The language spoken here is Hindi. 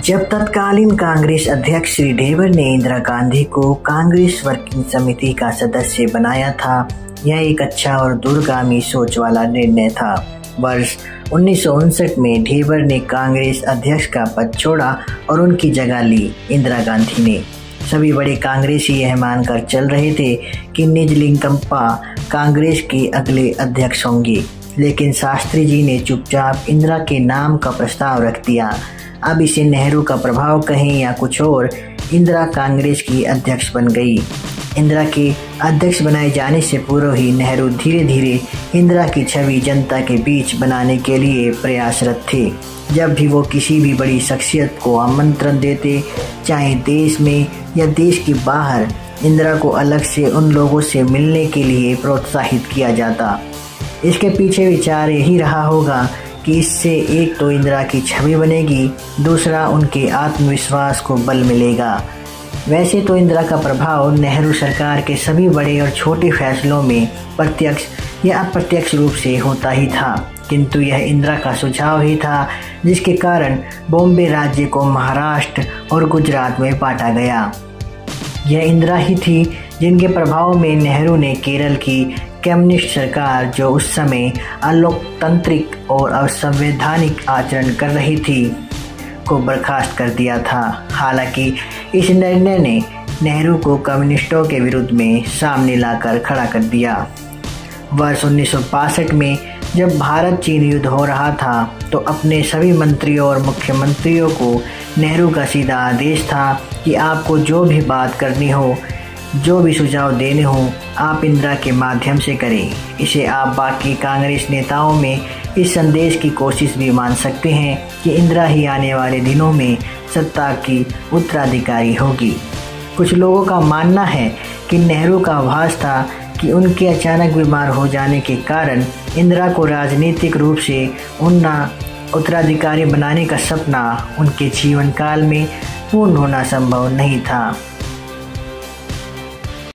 जब तत्कालीन कांग्रेस अध्यक्ष श्री ढेबर ने इंदिरा गांधी को कांग्रेस वर्किंग समिति का सदस्य बनाया था, यह एक अच्छा और दूरगामी सोच वाला निर्णय था। वर्ष 1959 में ढेबर ने कांग्रेस अध्यक्ष का पद छोड़ा और उनकी जगह ली इंदिरा गांधी ने। सभी बड़े कांग्रेसी यह मानकर चल रहे थे कि निजलिंगप्पा कांग्रेस के अगले अध्यक्ष होंगे, लेकिन शास्त्री जी ने चुपचाप इंदिरा के नाम का प्रस्ताव रख दिया। अब इसे नेहरू का प्रभाव कहें या कुछ और, इंदिरा कांग्रेस की अध्यक्ष बन गई। इंदिरा के अध्यक्ष बनाए जाने से पूर्व ही नेहरू धीरे धीरे इंदिरा की छवि जनता के बीच बनाने के लिए प्रयासरत थे। जब भी वो किसी भी बड़ी शख्सियत को आमंत्रण देते, चाहे देश में या देश के बाहर, इंदिरा को अलग से उन लोगों से मिलने के लिए प्रोत्साहित किया जाता। इसके पीछे विचार यही रहा होगा कि इससे एक तो इंदिरा की छवि बनेगी, दूसरा उनके आत्मविश्वास को बल मिलेगा। वैसे तो इंदिरा का प्रभाव नेहरू सरकार के सभी बड़े और छोटे फैसलों में प्रत्यक्ष या अप्रत्यक्ष रूप से होता ही था, किंतु यह इंदिरा का सुझाव ही था जिसके कारण बॉम्बे राज्य को महाराष्ट्र और गुजरात में बांटा गया। यह इंदिरा ही थी जिनके प्रभाव में नेहरू ने केरल की कम्युनिस्ट सरकार, जो उस समय अलोकतांत्रिक और असंवैधानिक आचरण कर रही थी, को बर्खास्त कर दिया था। हालांकि इस निर्णय ने नेहरू को कम्युनिस्टों के विरुद्ध में सामने लाकर खड़ा कर दिया। वर्ष 1962 में जब भारत चीन युद्ध हो रहा था तो अपने सभी मंत्रियों और मुख्यमंत्रियों को नेहरू का सीधा आदेश था कि आपको जो भी बात करनी हो, जो भी सुझाव देने हो, आप इंदिरा के माध्यम से करें। इसे आप बाकी कांग्रेस नेताओं में इस संदेश की कोशिश भी मान सकते हैं कि इंदिरा ही आने वाले दिनों में सत्ता की उत्तराधिकारी होगी। कुछ लोगों का मानना है कि नेहरू का आभास था कि उनके अचानक बीमार हो जाने के कारण इंदिरा को राजनीतिक रूप से उनका उत्तराधिकारी बनाने का सपना उनके जीवन काल में पूर्ण होना संभव नहीं था।